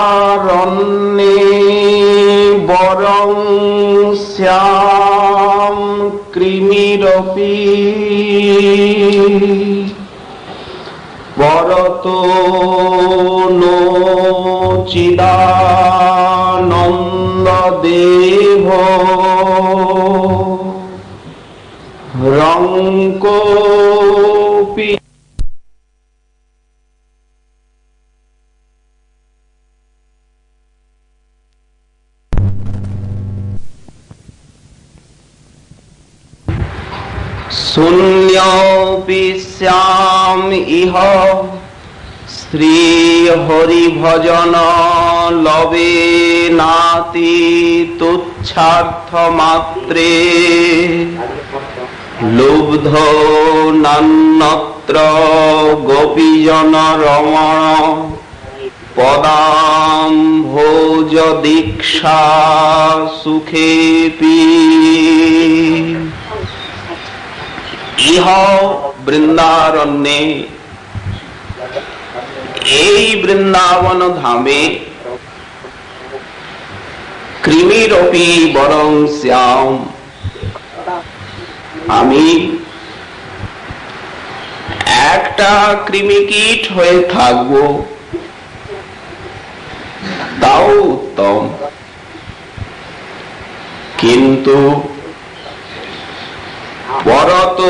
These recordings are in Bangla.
বৃন্দারণ্যে বরং শ্যাম কৃমিরপি বরতো নো চিদানন্দ দেহ রঙ্কোপি শূন্যপি শ্যাম ইহ শ্রী হরি ভজন লবে নাতি তুচ্ছার্থ মাত্রে লুব্ধ নান্যত্র গোপীজন রমণ পদাম ভোজ দীক্ষা সুখেপি ইহ বৃন্দারণ্যে এই বৃন্দাবন ধামে কৃমিরপি বরং শ্যাম আমি একটা কৃমিকীট হয়ে থাকব তাও উত্তম, কিন্তু পরত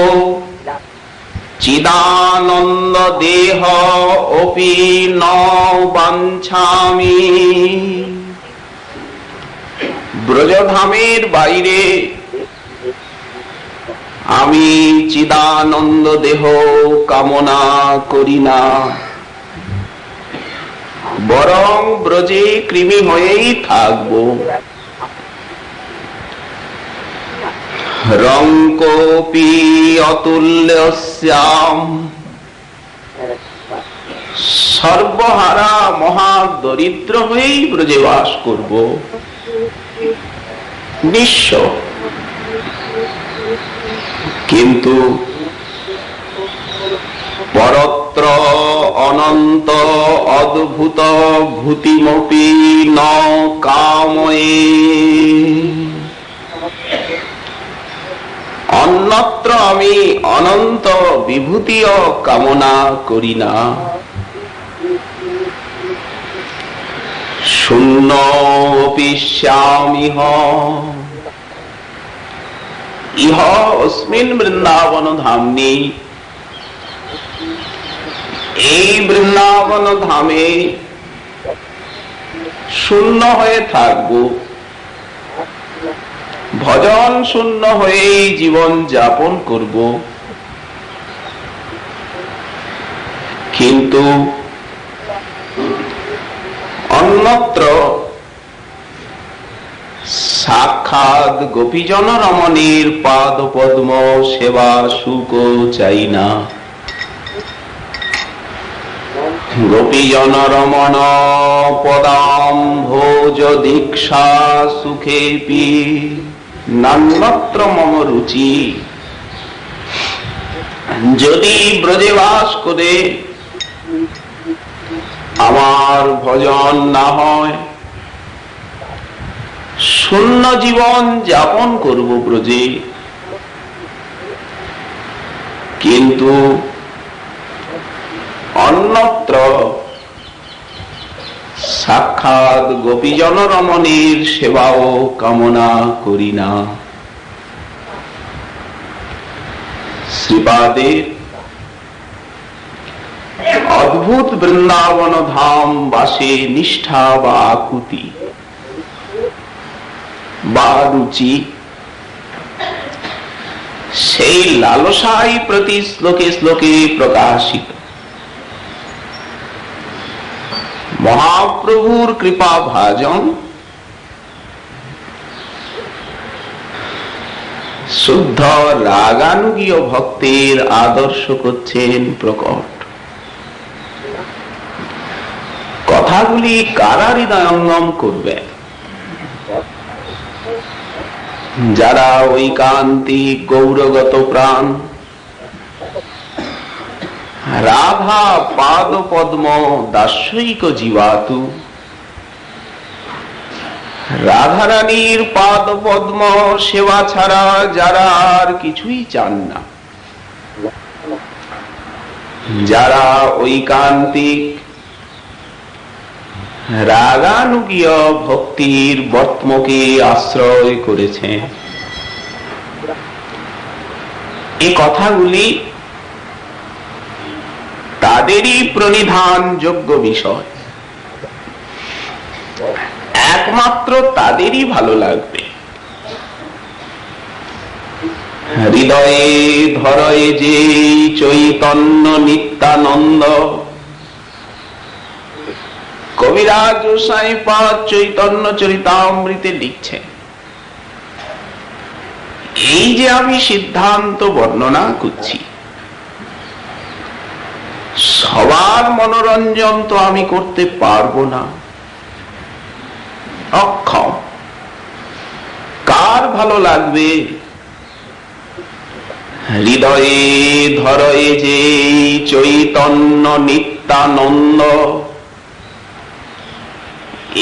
চিদানন্দ দেহ অপি ন বাঞ্ছামি ব্রজধামের বাইরে আমি চিদানন্দ দেহ কামনা করি না, বরং ব্রজে কৃমি হয়েই থাকব। রঙ্কোপি অতুল্য শ্যাম সর্বহারা মহা দরিদ্র হয়েই ব্রজে বাস করব, নিঃস্ব। কিন্তু পরত্র অনন্ত অদ্ভুত ভূতিমপি ন কাময়ে অন্যত্র আমি অনন্ত বিভূতিও কামনা করি না। শূন্যপি শ্যামিহ ইহ অস্মিন বৃন্দাবন ধামনি এই বৃন্দাবন ধামে শূন্য হয়ে থাকব, ভজন শূন্য হয়েই জীবন যাপন করব। কিন্তু অন্যত্র সাক্ষাৎ গোপীজন রমণীর পাদ পদ্ম সেবা সুখ চাই না। গোপীজন রমণ পদাম ভোজ দীক্ষা সুখেপি নান্যত্র মম রুচি। যদি ব্রজে বাস করে আমার ভজন না হয়, শূন্য জীবন যাপন করব ব্রজে। কিন্তু অন্যত্র সাক্ষাৎ গোপীজন রমণীর সেবাও কামনা করি না। শ্রীপাদের অদ্ভুত বৃন্দাবন ধাম বাসে নিষ্ঠা বা আকুতি বা রুচি, সেই লালসাই প্রতি শ্লোকে শ্লোকে প্রকাশিত। মহাপ্রভুর কৃপা ভাজন শুদ্ধ রাগানুগীয় ভক্তের আদর্শ করছেন প্রকট। কথাগুলি কারা হৃদয়ঙ্গম করবে? যারা ঐকান্তিক গৌরগত প্রাণ, রাধা পাদ পদ্ম দাস্যৈক জীবাতু। রাধারানীর পাদ পদ্ম সেবা ছাড়া যারা আর কিছুই চান না, যারা ঐকান্তিক রাগানুগীয় ভক্তির বর্তমকে আশ্রয় করেছে, এই কথাগুলি তাদেরই প্রণিধান যোগ্য বিষয়, একমাত্র তাদেরই ভালো লাগবে। হৃদয়ে ধরয়ে যে চৈতন্য নিত্যানন্দ, কবিরাজ সাইপাদ চৈতন্য চরিতামৃতে লিখছেন, এই যে আমি সিদ্ধান্ত বর্ণনা করছি, সবার মনোরঞ্জন তো আমি করতে পারবো না, অক্ষম। কার ভালো লাগবে? হৃদয়ে ধরয়ে যে চৈতন্য নিত্যানন্দ,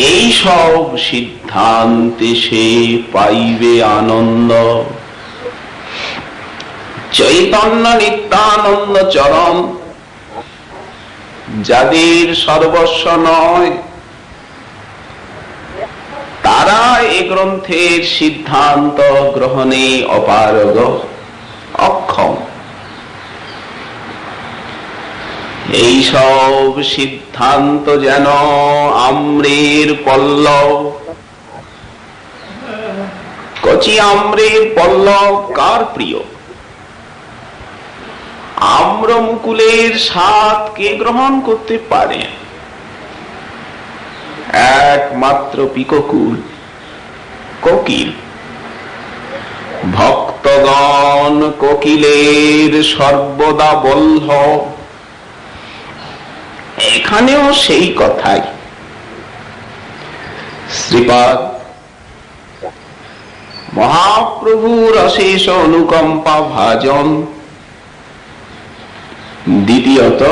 এই সব সিদ্ধান্তে সে পাইবে আনন্দ। চৈতন্য নিত্যানন্দ চরণ যাদের সর্বস্ব নয়, তারা এ গ্রন্থের সিদ্ধান্ত গ্রহণে অপারগ, অক্ষম। এই সব সিদ্ধান্ত যেন আম্রের পল্লব। কচি আম্রের পল্লব কার প্রিয়? আম্র মুকুলের স্বাদ কে গ্রহণ করতে পারে? একমাত্র পিককুল, কোকিল। ভক্তগণ কোকিলের সর্বদা বল্লভ। এখানেও সেই কথাই। শ্রীপাদ মহাপ্রভুর অশেষ অনুকম্পা ভাজন। দ্বিতীয়ত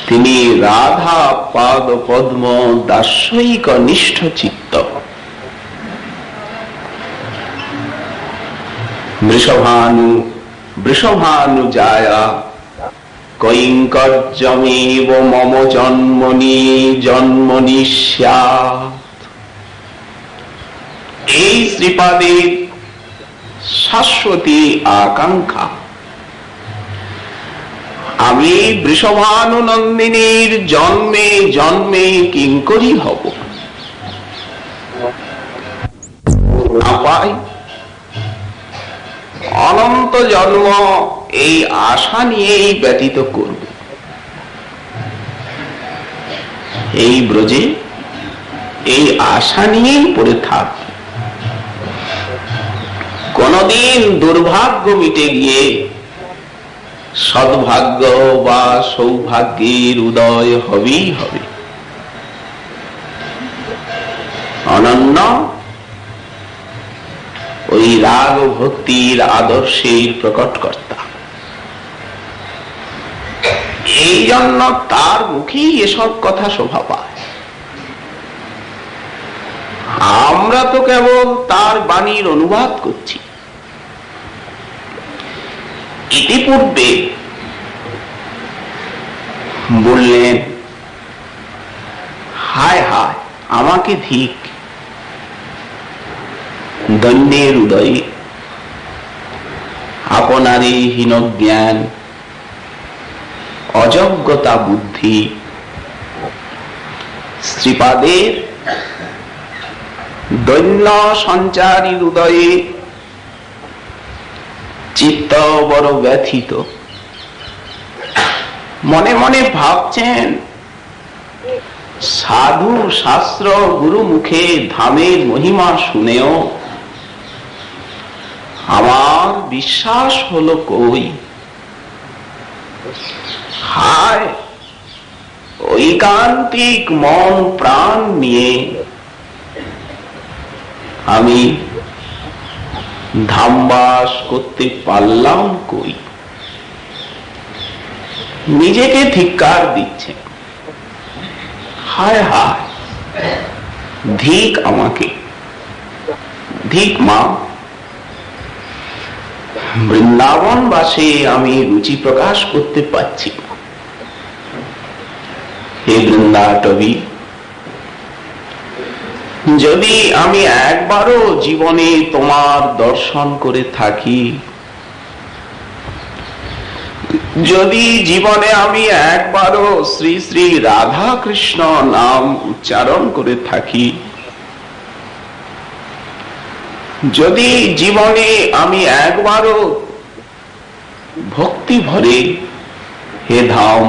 তিনি রাধা পাদ পদ্ম দাস্যৈক নিষ্ঠ চিত্ত। বৃষভানু জায়া কৈঙ্কর্যমেব মম জন্মনি জন্মনি স্যাৎ। এই শ্রীপাদের শাশ্বতী আকাঙ্ক্ষা, আমি বৃষভানু নন্দিনীর জন্মে জন্মে কিঙ্করী হব। পাই অনন্ত জন্ম এই আশা নিয়েই ব্যতীত করব। এই ব্রজে এই আশা নিয়েই পড়ে থাক। কোনদিন দুর্ভাগ্য মিটে গিয়ে সদ্ভাগ্য বা সৌভাগ্যের উদয় হবেই হবে। অনন্য ওই রাগ ভক্তির আদর্শের প্রকটকর্তা। এই জন্য তার মুখেই এসব কথা শোভা পায়। আমরা তো কেবল তার বাণীর অনুবাদ করছি। ইতিপূর্বে বললেন, হায় হায় আমাকে ধিক, দৈন্যের উদয়ে আপনারই হীন জ্ঞান, অযোগ্যতা বুদ্ধি। শ্রীপাদের দৈন্য সঞ্চারী হৃদয়ে চিত্ত বড় ব্যথিত। মনে মনে ভাবছেন, সাধু শাস্ত্র গুরু মুখে ধামের মহিমা শুনেও আমার বিশ্বাস হলো কই। হায়, ঐকান্তিক মন প্রাণ নিয়ে আমি ধামবাস করতে পারলাম কই। নিজেকে ধিক্কার দিচ্ছে, হায় হায়, ধিক আমাকে, ধিক মা, বৃন্দাবন বাসে আমি রুচি প্রকাশ করতে পারছি। হে বৃন্দাটবী, যদি আমি একবারও জীবনে তোমার দর্শন করে থাকি, যদি জীবনে আমি একবারও শ্রী শ্রী রাধা কৃষ্ণ নাম উচ্চারণ করে থাকি, যদি জীবনে আমি একবারও ভক্তি ভরে হে ধাম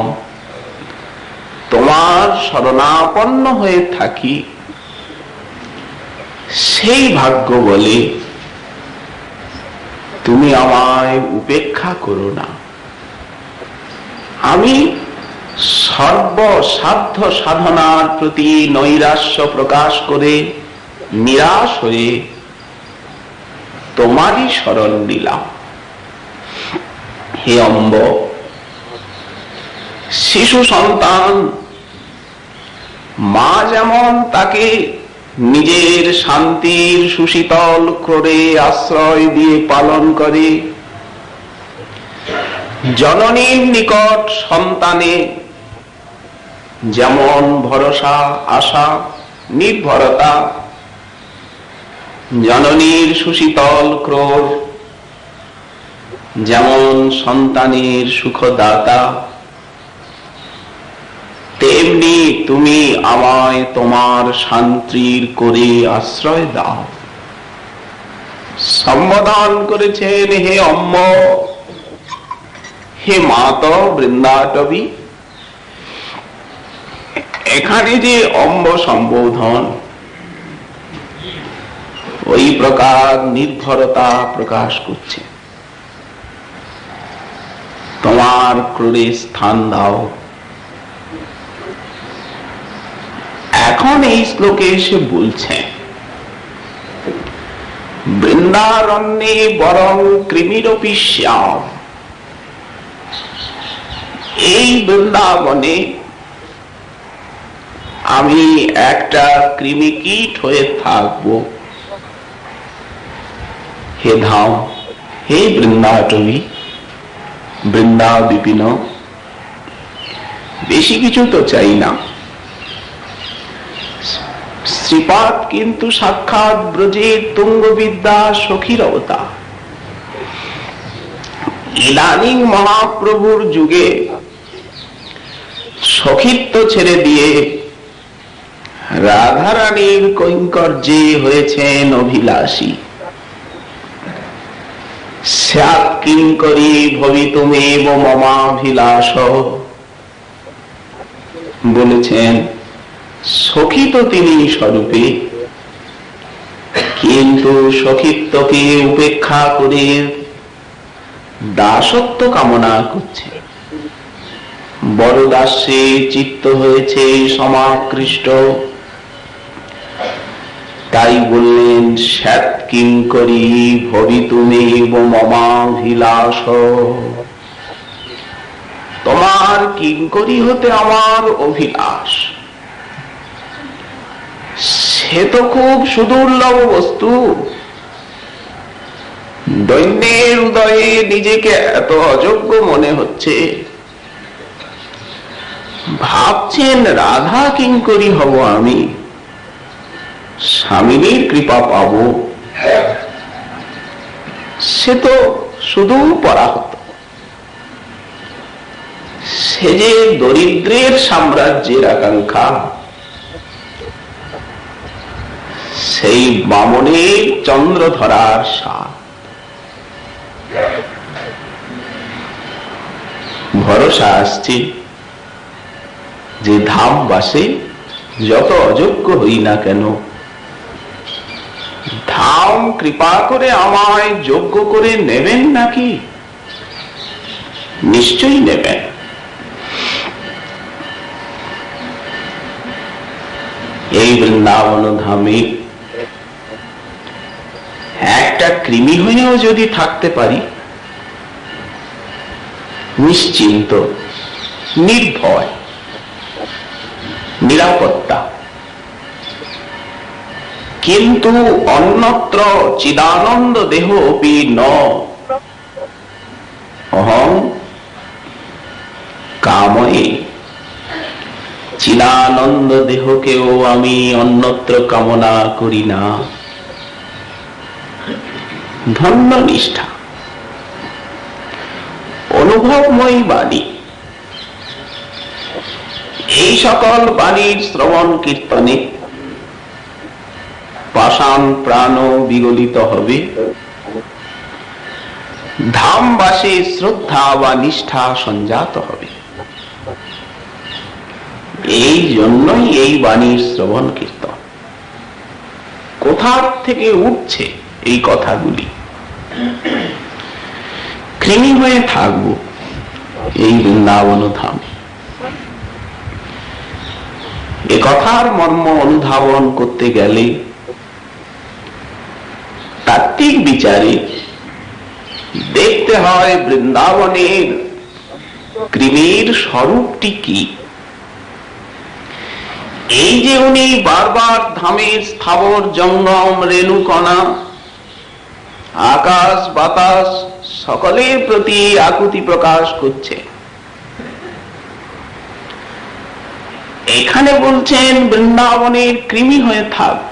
তোমার শরণাপন্ন হয়ে থাকি, সেই ভাগ্য বলে তুমি আমায় উপেক্ষা করো না। আমি সর্বসাধ্য সাধনার প্রতি নৈরাশ্য প্রকাশ করে নিরাশ হয়ে তোমারই শরণ নিলাম। হে অম্ব, শিশু সন্তান মা যেমন তাকে নিজের শান্তির সুশীতল করে আশ্রয় দিয়ে পালন করে, জননীর নিকট সন্তানে যেমন ভরসা, আশা, নির্ভরতা, জননীর সুশীতল ক্রোর যেমন সন্তানের সুখদাতা, তেমনি তুমি আমায় তোমার শান্তির করে আশ্রয় দাও। সম্বোধন করেছেন হে অম্ব, হে মাত বৃন্দাটবী। এখানে যে অম্ব সম্বোধন, ওই প্রকার নির্ভরতা প্রকাশ করছে। তোমার ক্রোড়ে স্থান দাও। এখন এই শ্লোকে এসে বলছে, বৃন্দারণ্যে বরং কৃমিরপি শ্যাম। এই বৃন্দাবনে আমি একটা কৃমিকীট হয়ে থাকবো। হে ধাম, হে বৃন্দাটবী, বৃন্দা বিপিন, বেশি কিছু তো চাই না। শ্রীপাদ কিন্তু সাক্ষাৎ ব্রজের তুঙ্গবিদ্যা সখীর অবতার। ইদানিং মহাপ্রভুর যুগে সখীত্ব ছেড়ে দিয়ে রাধারানীর কৈঙ্কর্যে হয়েছেন অভিলাষী। স্যাৎ কিঙ্করী ভবিতুমেব মমাভিলাষ বলেছেন। সখী তো তিনি স্বরূপে, কিন্তু সখীত্বকে উপেক্ষা করে দাসত্ব কামনা করছে। বড় দাসে চিত্ত হয়েছে সমাকৃষ্ট, তাই বললেন স্যাৎ কিঙ্করী ভবিতুমেব মমাভিলাষ। তোমার কিঙ্করী হতে আমার অভিলাষ। সে তো খুব সুদুর্লভ বস্তু। দৈন্যের উদয়ে নিজেকে এত অযোগ্য মনে হচ্ছে, ভাবছেন রাধা কিঙ্করী হব আমি, স্বামীর কৃপা পাব। সে তো শুধু পরাহত। সে যে দরিদ্রের সাম্রাজ্যের আকাঙ্ক্ষা, সেই বামনের চন্দ্র ধরার স্বাদ। ভরসা আসছে যে ধাম বাসে যত অযোগ্য হই না কেন, ধাম কৃপা করে আমায় যোগ্য করে নেবেন নাকি? নিশ্চয়ই নেবেন। এই বৃন্দাবন ধামে একটা কৃমি হয়েও যদি থাকতে পারি, নিশ্চিন্ত নির্ভয়, নিরাপত্তা। কিন্তু অন্যত্র চিদানন্দ দেহ অপি ন অহং কাময়ে। চিদানন্দ দেহকেও আমি অন্যত্র কামনা করি না। ধন্য নিষ্ঠা, অনুভবময়ী বাণী। এই সকল বাণীর শ্রবণ কীর্তনে পাষাণ প্রাণ বিগলিত হবে, ধামবাসে শ্রদ্ধা বা নিষ্ঠা সঞ্জাত হবে। এই জন্যই এই বাণীর শ্রবণ কীর্তন। কোথার থেকে উঠছে এই কথাগুলি? কৃমি হয়ে থাকবো এই বৃন্দাবন ধামে। এ কথার মর্ম অনুধাবন করতে গেলে তাত্ত্বিক বিচারে দেখতে হয় বৃন্দাবনের কৃমির স্বরূপটি কি। এই যে উনি বারবার ধামের স্থাবর জঙ্গম রেণুকণা আকাশ বাতাস সকলের প্রতি আকুতি প্রকাশ করছে, এখানে বলছেন বৃন্দাবনের কৃমি হয়ে থাকব।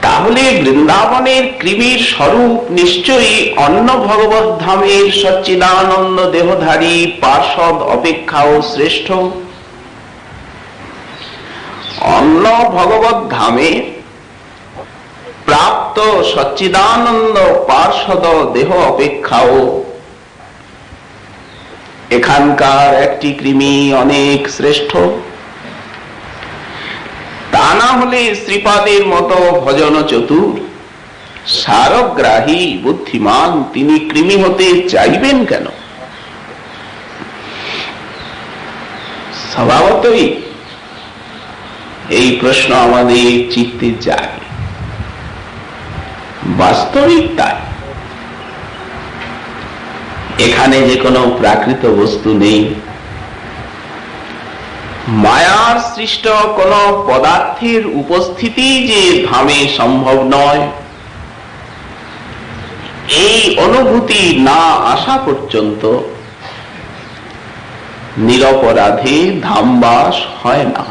তাহলে বৃন্দাবনের কৃমির স্বরূপ নিশ্চয়ই অন্য ভগবত ধামের সচ্চিদানন্দ দেহধারী পার্ষদ অপেক্ষাও শ্রেষ্ঠ। অন্য ভগবত ধামে প্রাপ্ত সচ্চিদানন্দ পার্ষদ দেহ অপেক্ষাও এখানকার একটি কৃমি অনেক শ্রেষ্ঠ। তা না হলে শ্রীপাদের মতো ভজন চতুর সারগ্রাহী বুদ্ধিমান তিনি কৃমি হতে চাইবেন কেন? স্বভাবতই এই প্রশ্ন আমাদের চিত্তে জাগে। বাস্তবিক তাই। এখানে যে কোনো প্রাকৃত বস্তু নেই, মায়ার সৃষ্ট কোন পদার্থের উপস্থিতি যে ধামে সম্ভব নয়, এই অনুভূতি না আসা পর্যন্ত নিরপরাধে ধামবাস হয় না।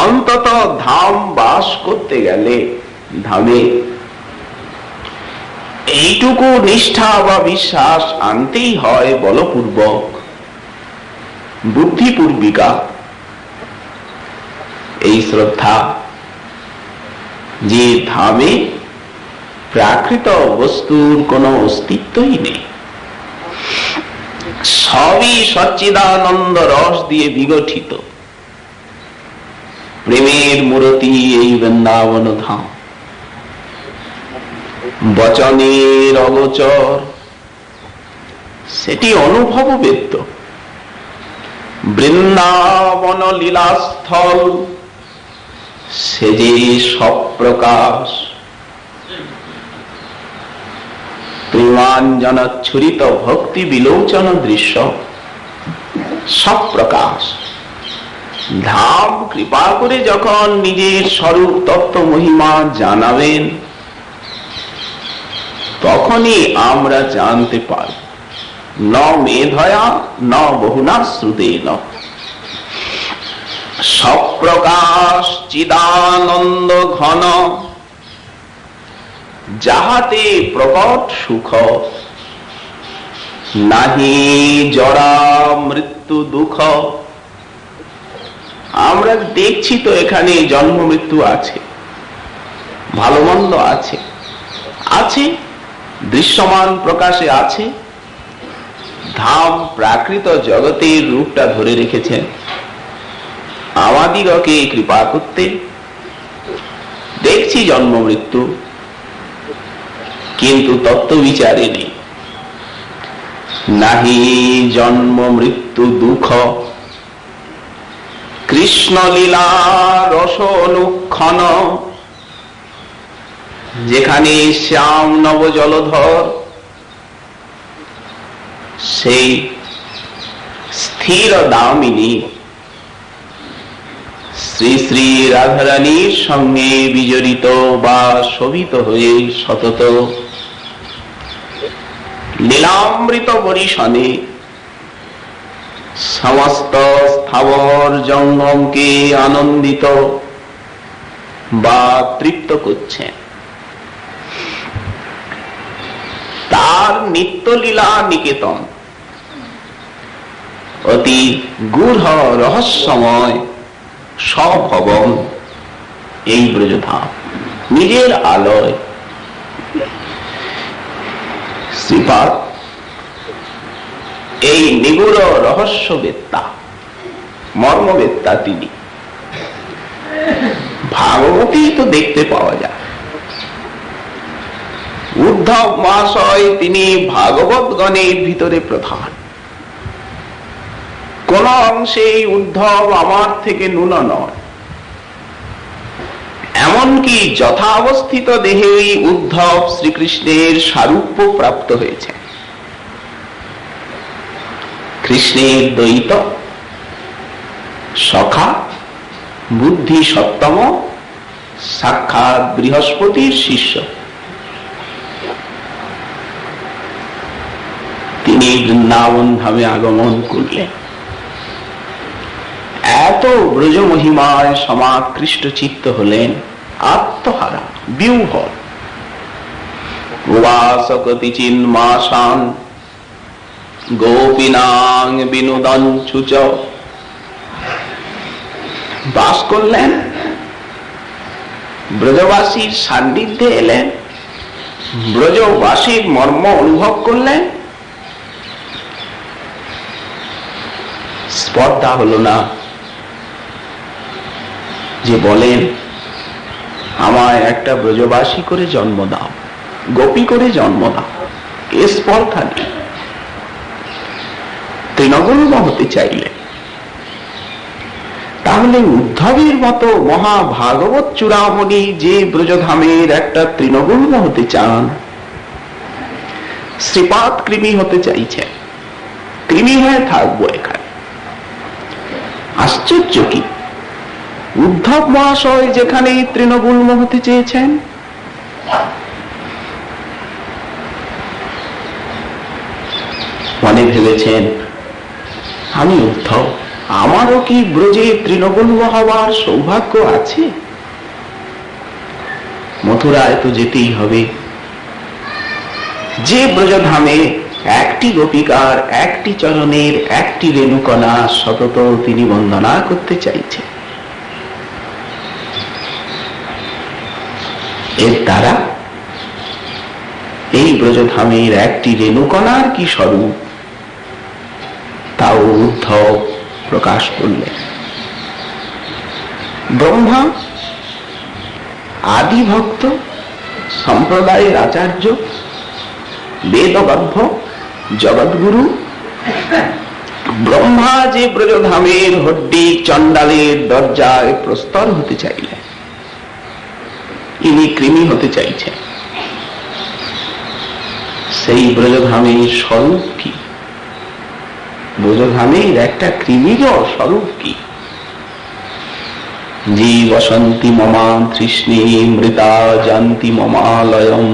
অন্তত ধাম বাস করতে গেলে ধামে এইটুকু নিষ্ঠা বা বিশ্বাস আনতেই হয় বলপূর্বক, বুদ্ধিপূর্বিকা। এই শ্রদ্ধা যে ধামে প্রাকৃত বস্তুর কোনো অস্তিত্বই নেই, সবই সচ্চিদানন্দ রস দিয়ে বিগঠিত। প্রেমের মূর্তি এই বৃন্দাবন ধাম, বচনের অগোচর সেটি অনুভববেদ্য। বৃন্দাবন লীলাস্থল সে যে সপ্রকাশ, প্রেমাঞ্জনচ্ছুরিত ভক্তি বিলোচন দৃশ্য সপ্রকাশ। ধাম কৃপা করে যখন নিজের স্বরূপ তত্ত্ব মহিমা জানাবেন, তখনই আমরা জানতে পারব। ন মেধয়া ন বহুনা শ্রুতেন সপ্রকাশ চিদানন্দ ঘন, যাহাতে প্রকট সুখ নাহি জরা মৃত্যু দুঃখ। আমরা দেখছি তো এখানে জন্ম মৃত্যু আছে, ভালো মন্দ আছে, আছে দৃশ্যমান প্রকাশে আছে। ধাম প্রাকৃত জগতের রূপটা ধরে রেখেছেন আমাদিগকে কৃপা করতে। দেখছি জন্ম মৃত্যু, কিন্তু তত্ত্ব বিচারে নেই। নাহি জন্ম মৃত্যু দুঃখ, কৃষ্ণ লীলা রস অনুক্ষণ। যেখানে শ্যাম নব জলধর সেই স্থির দামিনী শ্রী শ্রী রাধারানীর সঙ্গে বিজড়িত বা শোভিত হয়ে সতত লীলামৃত বরিশনে সমস্ত স্থাবর জঙ্গমকে আনন্দিত বা তৃপ্ত করছেন। তার নিত্যলীলা নিকেতন অতি গূঢ় রহস্যময় সভবন এই ব্রজধাম, নিজের আলয়। শ্রীপাদ এই নিগুড় রহস্যবেত্তা, মর্মবেত্তা তিনি। ভাগবতী তো দেখতে পাওয়া যায়। উদ্ধব মহাশয় তিনি ভাগবত গণের ভিতরে প্রধান। কোন অংশে উদ্ধব আমার থেকে ন্যূন নয়। এমনকি যথাবস্থিত দেহেই উদ্ধব শ্রীকৃষ্ণের সারূপ্য প্রাপ্ত হয়েছে। কৃষ্ণের দ্বৈত সখা, বুদ্ধি সপ্তম, সাক্ষাৎ বৃহস্পতির শিষ্য। তিনি বৃন্দাবন ধামে আগমন করলেন। এত ব্রজ মহিমায় সমাকৃষ্ট চিত্ত হলেন, আত্মহারা, বিহ্বল। উবাসকতি চিন্মাসান গোপীনাং বিনোদন চুচ। বাস করলেন, ব্রজবাসীর সান্নিধ্যে এলেন, ব্রজবাসীর মর্ম অনুভব করলেন। স্পর্ধা হলো না যে বলেন আমায় একটা ব্রজবাসী করে জন্ম দাও, গোপী করে জন্ম দাও। এ স্পর্ধা নেই। তৃণগুল্ম হতে চাইলে তাহলে উদ্ধবের মতো মহাভাগবত চূড়ামণি যে ব্রজধামের একটা তৃণগুল্ম হতে চান, শ্রীপাদ কৃমি হতে চাইছেন, কৃমি হয়ে থাকবো এখানে। আশ্চর্য কি, উদ্ধব মহাশয় যেখানে তৃণগুল্ম হতে চেয়েছেন, মনে ভেবেছেন আমি উদ্ধব, আমারও কি ব্রজে তৃণগুল্ম হওয়ার সৌভাগ্য আছে? মথুরায় তো যেতেই হবে। যে ব্রজধামে একটি গোপিকার একটি চরণের একটি রেণুকণা সতত তিনি বন্দনা করতে চাইছেন। এর দ্বারা এই ব্রজধামের একটি রেণুকণার কি স্বরূপ, তাও উদ্ধব প্রকাশ করলেন। ব্রহ্মা আদি ভক্ত, সম্প্রদায়ের আচার্য, বেদগর্ভ জগৎগুরু ব্রহ্মা যে ব্রজধামের হড্ডি চণ্ডালের দরজায় প্রস্তর হতে চাইলেন, ইনি কৃমি হতে চাইছেন। সেই ব্রজধামের স্বরূপ কি? ব্রজধামের একটা কৃমির স্বরূপ কি? জীবসন্তি মমা তৃষ্ণে মৃতা জান্তি মমালয়ম।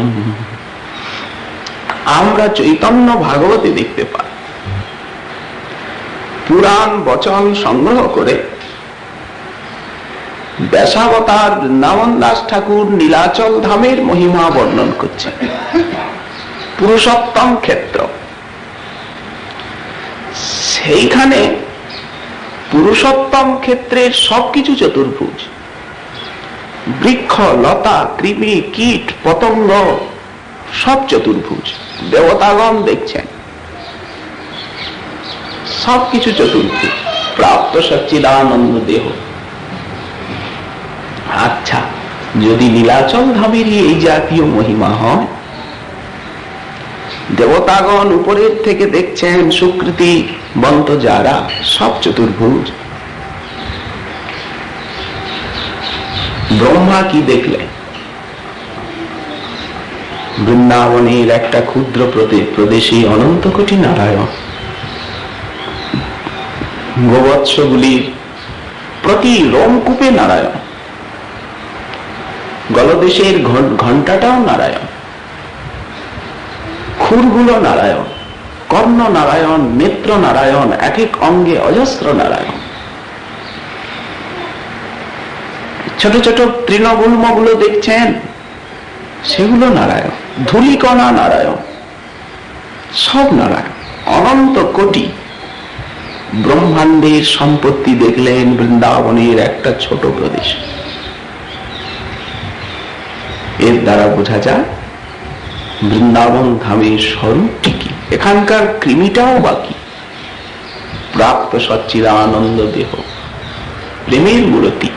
আমরা চৈতন্য ভাগবতে দেখতে পাই, পুরাণ বচন সংগ্রহ করে ব্যাসাবতার বৃন্দাবন দাস ঠাকুর নীলাচল ধামের মহিমা বর্ণন করছেন। পুরুষোত্তম ক্ষেত্র, সেইখানে পুরুষোত্তম ক্ষেত্রের সবকিছু চতুর্ভুজ, বৃক্ষ লতা কৃমি কীট পতঙ্গ সব চতুর্ভুজ। দেবতাগণ দেখছেন সবকিছু চতুর্ভুজ, প্রাপ্ত সচ্চিদানন্দ দেহ। আচ্ছা, যদি নীলাচল ধামেরই এই জাতীয় মহিমা হয়, দেবতাগণ উপরের থেকে দেখছেন সুকৃতি বন্ত যারা সব চতুর্ভুজ। ব্রহ্মা কি দেখলেন? বৃন্দাবনের একটা ক্ষুদ্র প্রদেশে অনন্ত কোটি নারায়ণ, গোবৎসগুলির প্রতি রোমকূপে নারায়ণ, গলদেশের ঘণ্টাটাও নারায়ণ, খুরগুলো নারায়ণ, কর্ণ নারায়ণ, নেত্র নারায়ণ, এক এক অঙ্গে অজস্র নারায়ণ। ছোট ছোট তৃণগুল্মগুলো দেখছেন, সেগুলো নারায়ণ, ধূলিকণা নারায়ণ, সব নারায়ণ, অনন্ত কোটি। ব্রহ্মাণ্ডের সম্পত্তি দেখলেন বৃন্দাবনের একটা ছোট প্রদেশ। এর দ্বারা বোঝা যায় বৃন্দাবন ধামের স্বরূপটি কি, এখানকার কৃমিটাও বাকি। প্রাপ্ত সচ্চিদানন্দ দেহ, প্রেমের মূর্তি।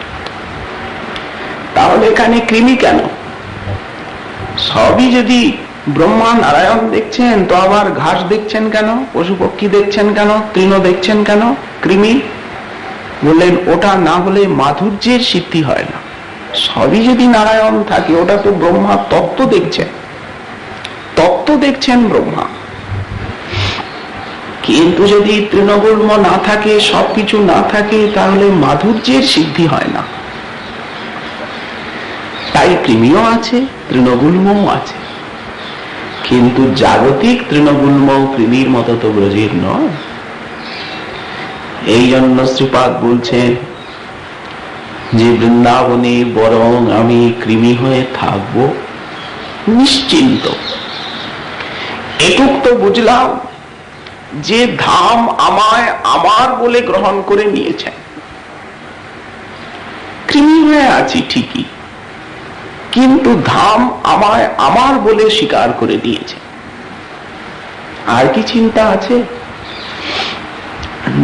তাহলে এখানে কৃমি কেন? সবই যদি ব্রহ্মা নারায়ণ দেখছেন, তো আবার ঘাস দেখছেন কেন, পশু পক্ষী দেখছেন কেন, তৃণ দেখছেন কেন, কৃমি? বললেন ওটা না হলে মাধুর্যের সিদ্ধি হয় না। সবই যদি নারায়ণ থাকে, ওটা তো ব্রহ্মা তত্ত্ব দেখছেন, তত্ত্ব দেখছেন ব্রহ্মা। কিন্তু যদি তৃণগুল্ম না থাকে, সবকিছু না থাকে, তাহলে মাধুর্যের সিদ্ধি হয় না। তাই কৃমিও আছে, তৃণগুল্মও আছে, কিন্তু জাগতিক তৃণগুল্ম কৃমির মতো তো ব্রজের নয়। এই জন্য শ্রীপাদ বলছেন যে বৃন্দাবনে বরং আমি কৃমি হয়ে থাকব নিশ্চিন্ত। এটুক তো বুঝলাম যে ধাম আমায় আমার বলে গ্রহণ করে নিয়েছেন। কৃমি হয়ে আছি ঠিকই, কিন্তু ধাম আমায় আমার বলে স্বীকার করে দিয়েছে। আর কি চিন্তা আছে?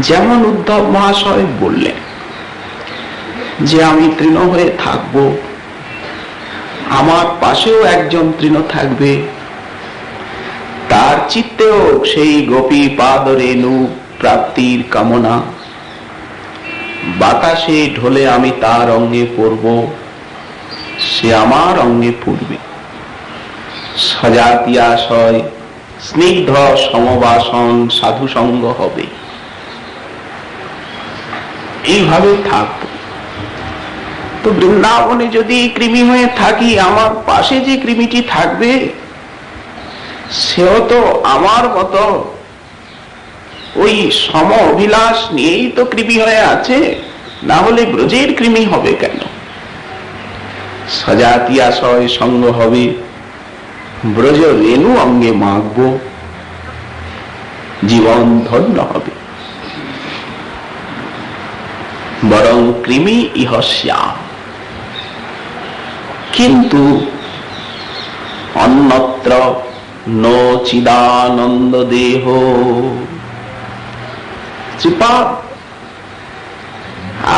যেমন উদ্ধব মহাশয় বললেন যে আমি তৃণ হয়ে থাকব, আমার পাশেও একজন তৃণ থাকবে, তার চিত্তেও সেই গোপী পাদ রেণু প্রাপ্তির কামনা। বাতাসে ঢলে আমি তার অঙ্গে পড়ব, সে আমার অঙ্গে পড়বে। সজাতিয়াশয় স্নিগ্ধ সমবাসন সাধু সঙ্গ হবে। এইভাবে থাকব। তো বৃন্দাবনে যদি কৃমি হয়ে থাকি, আমার পাশে যে কৃমিটি থাকবে সেও তো আমার মতো ওই সম অভিলাষ নিয়েই তো কৃমি হয়ে আছে, না হলে ব্রজের কৃমি হবে কেন? সজাতিয়াশয় সঙ্গ হবে, ব্রজ রেণু অঙ্গে মাখব, জীবন ধন্য হবে। বরং কৃমি ইহস্যাম, কিন্তু অন্যত্র নো চিদানন্দ দেহ। শ্রীপাদ,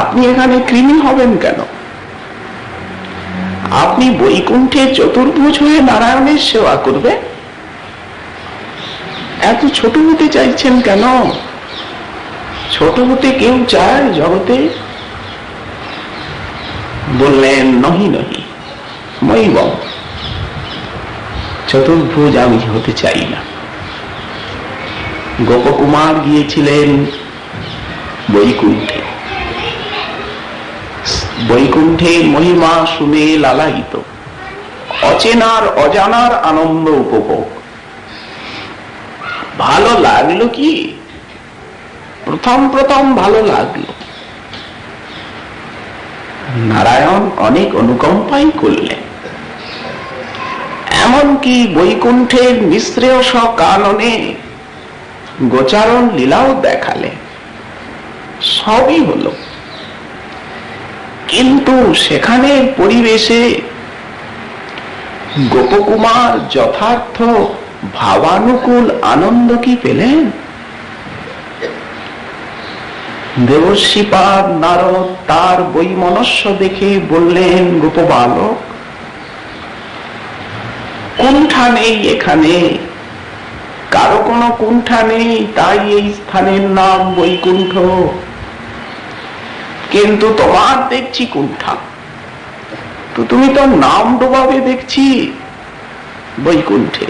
আপনি এখানে কৃমি হবেন কেন? আপনি বৈকুণ্ঠে চতুর্ভুজ হয়ে নারায়ণের সেবা করবে, এত ছোট হতে চাইছেন কেন? ছোট হতে কেউ চায় জগতে? বললেন নহি নহি মইবম, চতুর্ভুজ আমি হতে চাই না। গোপকুমার গিয়েছিলেন বৈকুণ্ঠে, বৈকুণ্ঠের মহিমা শুনে লালায়িত, অচেনার অজানার আনন্দ উপভোগ। ভালো লাগলো কি? প্রথম প্রথম ভালো লাগলো। নারায়ণ অনেক অনুকম্পাই করলেন, এমনকি বৈকুণ্ঠের নিঃশ্রেয় কাননে গোচারণ লীলাও দেখালেন। সবই হলো, কিন্তু সেখানে পরিবেশে গোপকুমার যথার্থ ভাবানুকূল আনন্দ কি পেলেন? দেবর্ষিপাদ নারদ তার বৈমনস্য দেখে বললেন, গোপবালক, কুণ্ঠা নেই এখানে, কারো কোনো কুণ্ঠা নেই, তাই এই স্থানের নাম বৈকুণ্ঠ। কিন্তু তোমার দেখছি কুণ্ঠা, তো তুমি তো নাম ডোবাবে দেখছি। বৈকুণ্ঠে।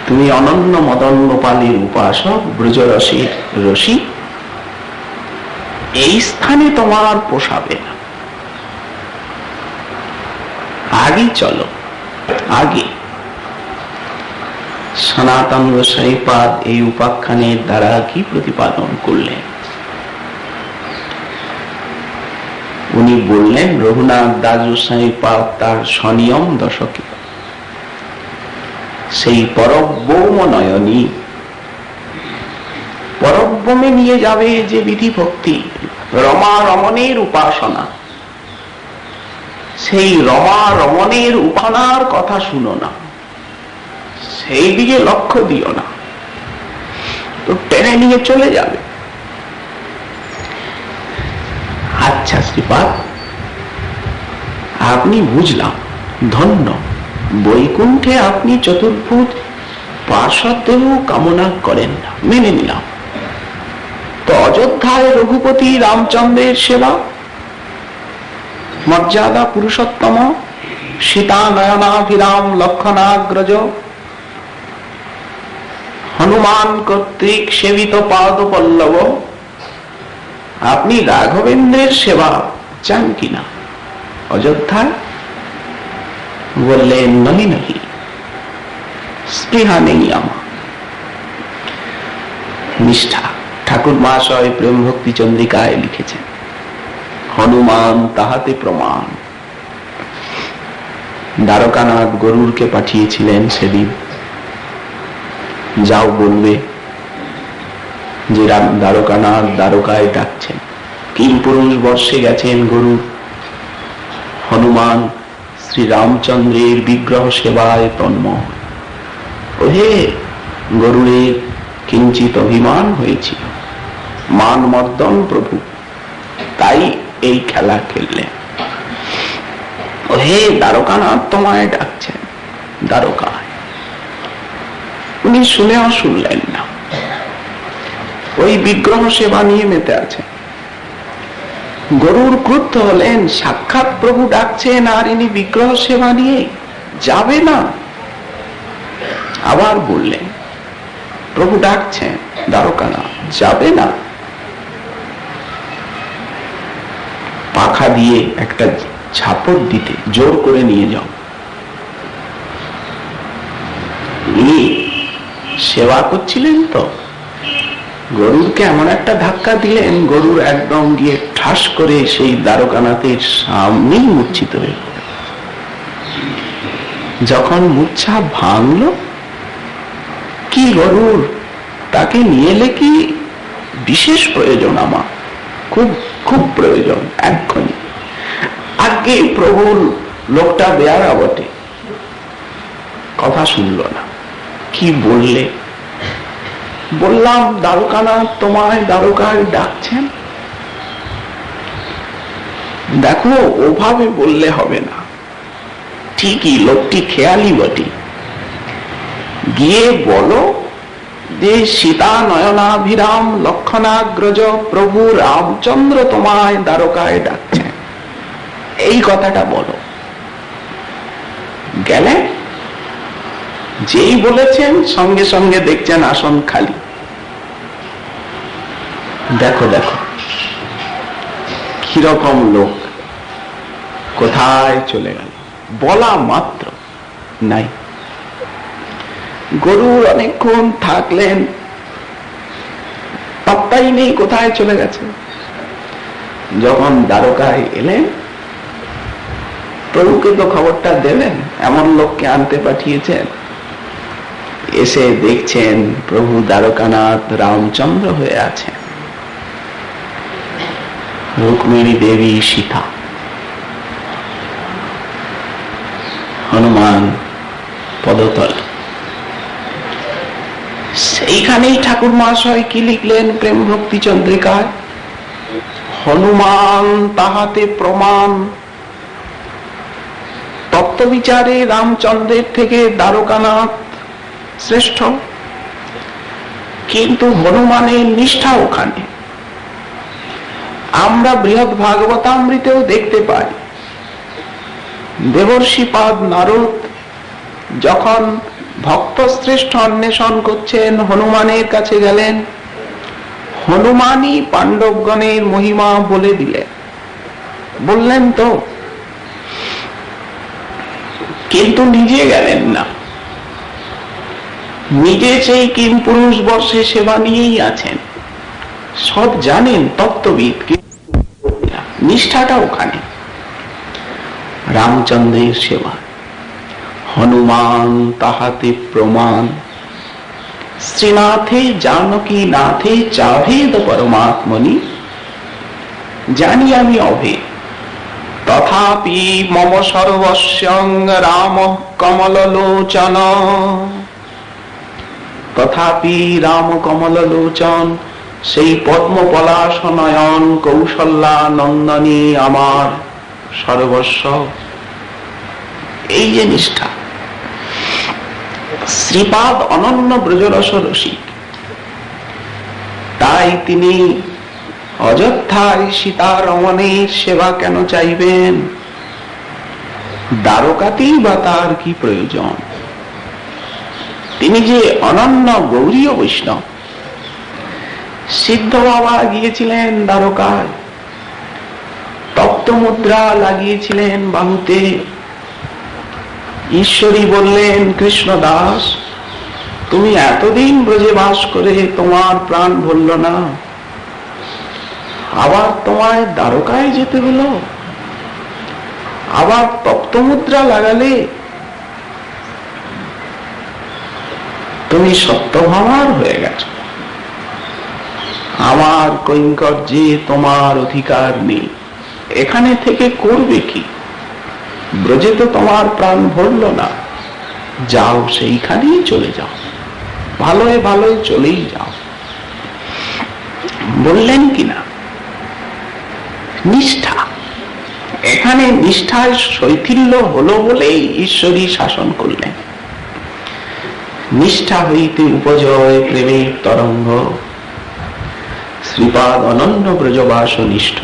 তুমি অনন্য মদন গোপালের উপাসক, ব্রজরসের রসিক, এই স্থানে তোমার পোষাবে না। আগে চলো, আগে। সনাতন গোসাইপাদ এই উপাখ্যানের দ্বারা কি প্রতিপাদন করলেন? উনি বললেন, রঘুনাথ দাস গোসাইপাদ তার স্বনিয়ম দশকে সেই পরব্রহ্ম নয়নী, পরব্রহ্মে নিয়ে যাবে যে বিধি ভক্তি, রমা রমণের উপাসনা, সেই রমা রমণের উপাসনার কথা শুনো না, সেই দিকে লক্ষ্য দিও না, তো টেনে নিয়ে চলে যাবে। আচ্ছা শ্রীপাদ, আপনি বুঝলাম, ধন্য। বৈকুণ্ঠে আপনি চতুর্ভুজ পার্শ্বদেও কামনা করেন না, মেনে নিলাম। তো অযোধ্যায় রঘুপতি রামচন্দ্রের সেবা, মর্যাদা পুরুষোত্তম, সীতা নয়নাভিরাম লক্ষণাগ্রজ, হনুমান কর্তৃক সেবিত পাদ পল্লব, আপনি রাঘবেন্দ্রের সেবা চান কিনা অযোধ্যায়? বললেন, নহি নহি, স্পৃহা নেই আমার। নিষ্ঠা। ঠাকুর মহাশয় প্রেম ভক্তি চন্দ্রিকায় লিখেছেন, হনুমান তাহাতে প্রমাণ। দ্বারকানাথ গরুরকে পাঠিয়েছিলেন সেদিন, যাও বলবে যে দ্বারকানাথ দ্বারকায় ডাকছেন। কিংপুরুষ বর্ষে গেছেন গরু, হনুমান শ্রীরামচন্দ্রের বিগ্রহ সেবায় তন্ময়। ওহে, গরুরের কিঞ্চিত অভিমান হয়েছিল, মান মর্দন প্রভু, তাই এই খেলা খেললেন। ওহে দ্বারকানাথ তোমায় ডাকছেন দ্বারকায়। উনি শুনেও শুনলেন না, ওই বিগ্রহ সেবা নিয়ে মেতে আছেন। গরুর ক্রুদ্ধ হলেন, সাক্ষাৎ প্রভু ডাকছেন আর ইনি বিগ্রহ সেবা নিয়ে যাবে না। আবার বললেন, প্রভু ডাকছেন দ্বারকানাথ, যাবে না। পাখা দিয়ে একটা ঝাপট দিতে, জোর করে নিয়ে যাও। সেবা করছিলেন তো, গরুরকে এমন একটা ধাক্কা দিলেন, গরুর একদম গিয়ে ঠাস করে সেই দ্বারকানাথের সামনেই মূর্ছিত হয়ে পড়ে। যখন মূর্ছা ভাঙল, কি গরুর, তাকে নিয়ে এলে কি বিশেষ প্রয়োজন? আমার খুব খুব প্রয়োজন এক্ষুনি। আগে প্রভুর লোকটা বেয়ারা বটে, কথা শুনল না। কি বললে? বললাম, দ্বারকানাথ তোমায় দ্বারকায় ডাকছেন। দেখো, ওভাবে বললে হবে না। ঠিকই, লোকটি খেয়ালি বটে। গিয়ে বলো যে সীতা নয়নাভিরাম লক্ষণাগ্রজ প্রভু রামচন্দ্র তোমায় দ্বারকায় ডাকছেন, এই কথাটা বলো। গেলে যেই বলেছেন, সঙ্গে সঙ্গে দেখছেন আসন খালি। দেখো দেখো কিরকম লোক, কোথায় চলে গেল বলা মাত্র নাই। গরুর অনেকক্ষণ থাকলেন, পাত্তাই নেই কোথায় চলে গেছে। যখন দ্বারকায় এলেন, প্রভুকে তো খবরটা দেবেন, এমন লোককে আনতে পাঠিয়েছেন। এসে দেখছেন প্রভু দ্বারকানাথ রামচন্দ্র হয়ে আছেন, রুক্মিণী দেবী সীতা, হনুমান পদতল। সেইখানেই ঠাকুর মহাশয় কি লিখলেন প্রেম ভক্তি চন্দ্রিকায়, হনুমান তাহাতে প্রমাণ। তত্ত্ববিচারে রামচন্দ্রের থেকে দ্বারকানাথ শ্রেষ্ঠ, কিন্তু হনুমানের নিষ্ঠা ওখানে। আমরা বৃহৎ ভাগবতামৃতেও দেখতে পাই, দেবর্ষিপাদ নারদ যখন ভক্ত শ্রেষ্ঠ অন্বেষণ করছেন, হনুমানের কাছে গেলেন, হনুমানই পাণ্ডবগণের মহিমা বলে দিলেন, বললেন তো, কিন্তু নিজে গেলেন না। নিজে সেই কিম পুরুষ বর্ষে সেবা নিয়েই আছেন, সব জানেন, তত্ত্ববিদ, নিষ্ঠাটা ওখানে। রামচন্দ্রের সেবা, হনুমান তাহাতে প্রমাণ, শ্রীনাথে জানকী নাথে চাভেদ পরমাত্মনি, জানি আমি অভেদ, তথাপি মম সর্বস্বং রাম কমললোচন। তথাপি রাম কমললোচন, সেই পদ্ম পলাশ নয়ন কৌশল্যা নন্দনী আমার সর্বস্ব। এই যে নিষ্ঠা, শ্রীপাদ অনন্য ব্রজরস রসিক, তাই তিনি অযোধ্যায় সীতারমণের সেবা কেন চাইবেন? দ্বারকাতেই বা তার কি প্রয়োজন? তিনি যে অনন্য গৌরীয় বৈষ্ণব। সিদ্ধ বাবা গিয়েছিলেন দ্বারকায়, তপ্ত মুদ্রা লাগিয়েছিলেন বাহুতে। ঈশ্বরী বললেন, কৃষ্ণ দাস, তুমি এতদিন ব্রজে বাস করে তোমার প্রাণ ভরল না, আবার তোমায় দ্বারকায় যেতে হলো, আবার তপ্ত মুদ্রা লাগালে, তুমি সত্যভামার হয়ে গেছো, আমার কৈঙ্কর্যে তোমার অধিকার নেই, এখানে থেকে করবে কি? ব্রজে তো তোমার প্রাণ ভরল না, যাও সেইখানেই চলে যাও, ভালোয় ভালোয় চলেই যাও। বললেন কিনা? নিষ্ঠা, এখানে নিষ্ঠায় শৈথিল্য হলো বলেই ঈশ্বরী শাসন করলেন। নিষ্ঠা হইতে উপজয় প্রেমের তরঙ্গ, শ্রীপাদ অনন্য ব্রজবাস নিষ্ঠ।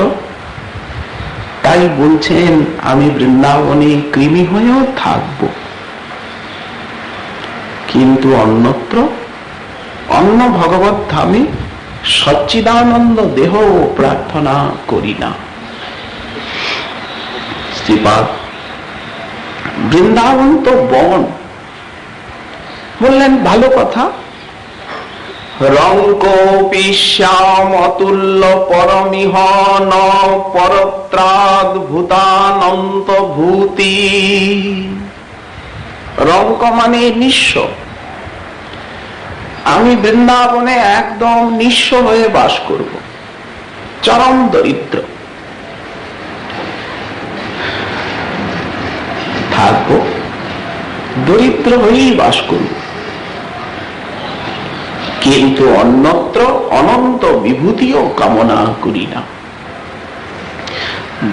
তাই বলছেন, আমি বৃন্দাবনে কৃমি হয়েও থাকব, কিন্তু অন্যত্র অন্য ভগবত ধামে সচ্চিদানন্দ দেহ প্রার্থনা করি না। শ্রীপাদ, বৃন্দাবন তো বন। বললেন, ভালো কথা, রঙ্কোপি শ্যাম অতুল্য পরমিহ ন পরত্রাদ ভূতানন্ত ভূতি। রঙ্ক মানে নিঃস্ব। আমি বৃন্দাবনে একদম নিঃস্ব হয়ে বাস করব, চরম দরিদ্র থাকবো, দরিদ্র হয়েই বাস করব, কিন্তু অন্যত্র অনন্ত বিভূতিও কামনা করি না।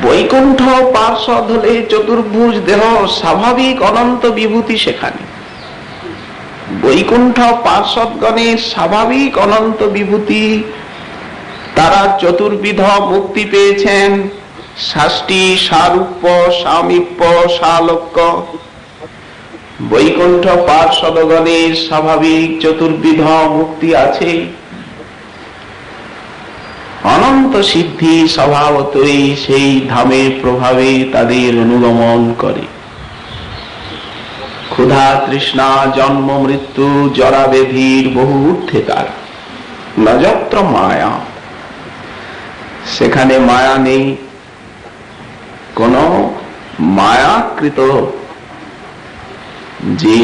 বৈকুণ্ঠ পার্শ্বদ হলে চতুর্ভুজ দেহ, স্বাভাবিক অনন্ত বিভূতি সেখানে। বৈকুণ্ঠ পার্শ্বদগণের স্বাভাবিক অনন্ত বিভূতি, তারা চতুর্বিধ মুক্তি পেয়েছেন, ষাষ্টি, সারূপ্য, সামীপ্য, সালোক্য। বৈকুণ্ঠ পার্শ্বদগণের স্বাভাবিক চতুর্বিধ মুক্তি আছে। অনন্ত সিদ্ধি স্বভাবতই সেই ধামের প্রভাবে তাদের অনুগমন করে। ক্ষুধা তৃষ্ণা জন্ম মৃত্যু জরা ব্যাধির বহু ঊর্ধ্বে তার, নযত্র মায়া, সেখানে মায়া নেই, কোন মায়াকৃত যে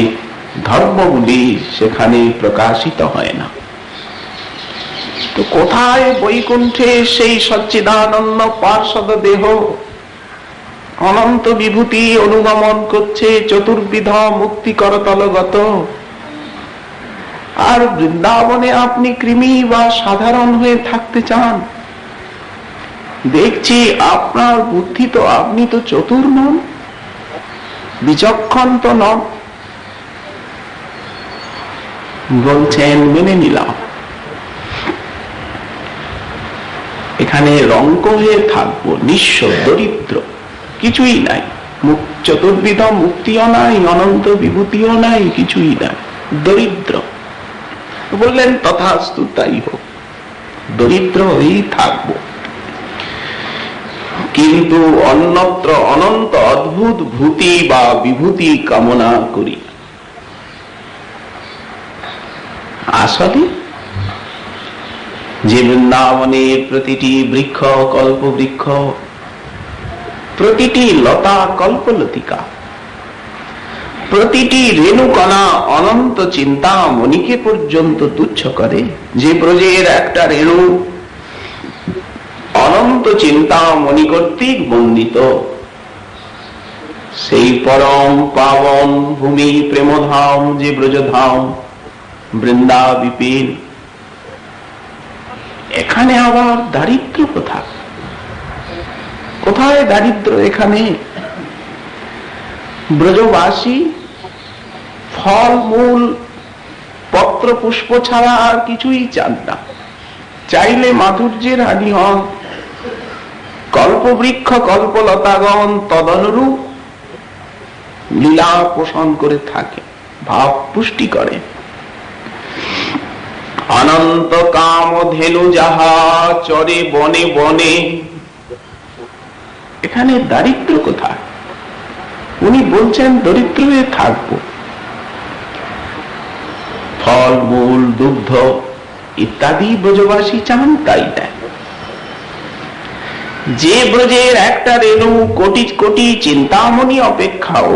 ধর্মগুলি সেখানে প্রকাশিত হয় না। তো কোথায় বৈকুণ্ঠে সেই সচ্চিদানন্দ পার্শ্বদ দেহ অনন্ত বিভূতি অনুগমন করছে, চতুর্বিধ মুক্তি করতলগত। আর বৃন্দাবনে আপনি কৃমি বা সাধারণ হয়ে থাকতে চান? দেখছি আপনার বুদ্ধি তো, আপনি তো চতুর নন, বিচক্ষণ তো নন। বলছেন, মেনে নিলাম, এখানে রঙ্ক হয়ে থাকবো, নিঃস্ব, দরিদ্র, কিছুই নাই, মুক্ত। চতুর্বিধ মুক্তিও নাই, অনন্ত বিভূতিও নাই, কিছুই নাই, দরিদ্র। বললেন তথাস্তু, তাই হোক, দরিদ্র হয়েই থাকবো, কিন্তু অন্যত্র অনন্ত অদ্ভুত ভূতি বা বিভূতি কামনা করি। আসলে যে বৃন্দাবনের প্রতিটি বৃক্ষ কল্পবৃক্ষ, প্রতিটি লতা কল্পলতিকা, প্রতিটি রেণুকণা অনন্ত চিন্তা মণিকে পর্যন্ত তুচ্ছ করে, যে ব্রজের একটা রেণু অনন্ত চিন্তা মণি কর্তৃক বন্দিত, সেই পরম পাবন ভূমি প্রেমধাম যে ব্রজধাম বৃন্দা বিপিন, এখানে আবার দারিদ্র কোথায়? কোথায় দারিদ্র এখানে? ব্রজবাসী ফল মূল পত্র পুষ্প ছাড়া আর কিছুই চান না, চাইলে মাধুর্যের হানি হন, কল্পবৃক্ষ কল্পলতাগণ তদনুরূপ লীলা পোষণ করে থাকে, ভাব পুষ্টি করে। অনন্ত কাম ধেনু যাহা চরে বনে বনে, এখানে দারিদ্র কোথায়? উনি বলছেন দরিদ্র হয়ে থাকবো। ফল মূল দুগ্ধ ইত্যাদি ব্রজবাসী চান, তাই দেয়। যে ব্রজের একটা রেণু কোটি কোটি চিন্তামণি অপেক্ষাও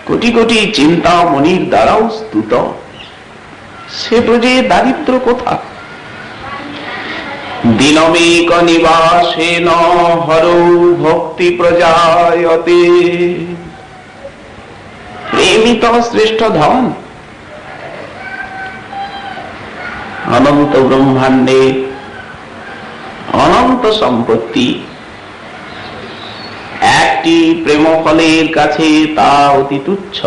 কোটি কোটি চিন্তামণির দ্বারাও স্তুত, সে ব্রজে দারিদ্র কোথা? দিনমেক নিবাসেন হরৌ ভক্তি প্রজায়তে, প্রেমিত শ্রেষ্ঠ ধন। অনন্ত ব্রহ্মাণ্ডে অনন্ত সম্পত্তি একটি প্রেম ফলের কাছে তা অতি তুচ্ছ,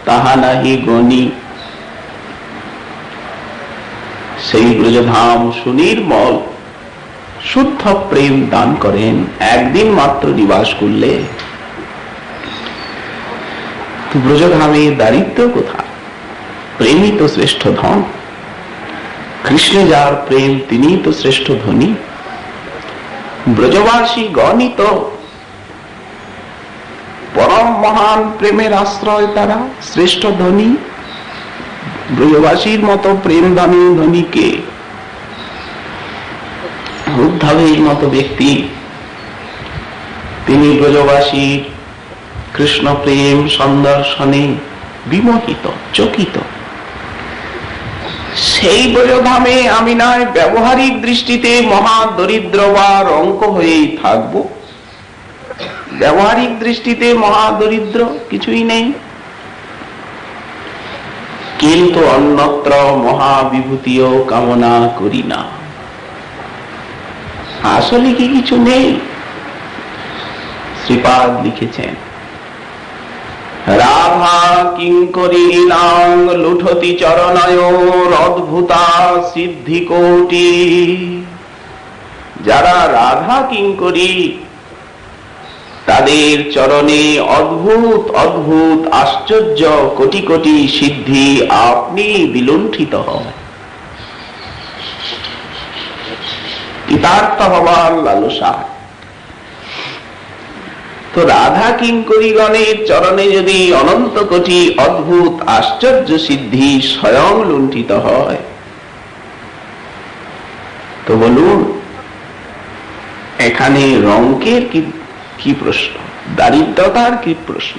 তাহা নাহি গণি। সেই ব্রজধাম সুনির্মল শুদ্ধ প্রেম দান করেন, একদিন মাত্র নিবাস করলে। ব্রজধামে দারিদ্র কোথায়? প্রেমই তো শ্রেষ্ঠ ধন। কৃষ্ণে যার প্রেম, তিনি তো শ্রেষ্ঠ ধনী। ব্রজবাসী গণিত পরম মহান প্রেমের আশ্রয়, তারা শ্রেষ্ঠ ধনী। ব্রজবাসীর মতো প্রেম দামী ধনীকে উদ্ধবের মতো ব্যক্তি, তিনি ব্রজবাসীর কৃষ্ণ প্রেম সন্দর্শনে বিমোহিত, চকিত। সেই ব্রজধামে আমি নয় ব্যবহারিক দৃষ্টিতে মহা দরিদ্র বা রঙ্ক হয়েই থাকব। ব্যবহারিক দৃষ্টিতে মহা দরিদ্র, কিছুই নেই, কিন্তু অন্যত্র মহাবিভূতিও কামনা করি না। আসলে কি কিছু নেই? শ্রীপাদ লিখেছেন, রাধা কিঙ্করীণাং লুঠতি চরণয়োর অদ্ভুতা সিদ্ধি কোটি। যারা রাধা কিঙ্করী, তাদের চরণে অদ্ভুত অদ্ভুত আশ্চর্য কোটি কোটি সিদ্ধি আপনি বিলুণ্ঠিত হয়। কৃতার্থ হবার লালসা। তো রাধা কিঙ্করীগণের চরণে যদি অনন্ত কোটি অদ্ভুত আশ্চর্য সিদ্ধি স্বয়ং লুণ্ঠিত হয়, তো বলুন এখানে রঙ্কের কি প্রশ্ন, দারিদ্রতার কি প্রশ্ন?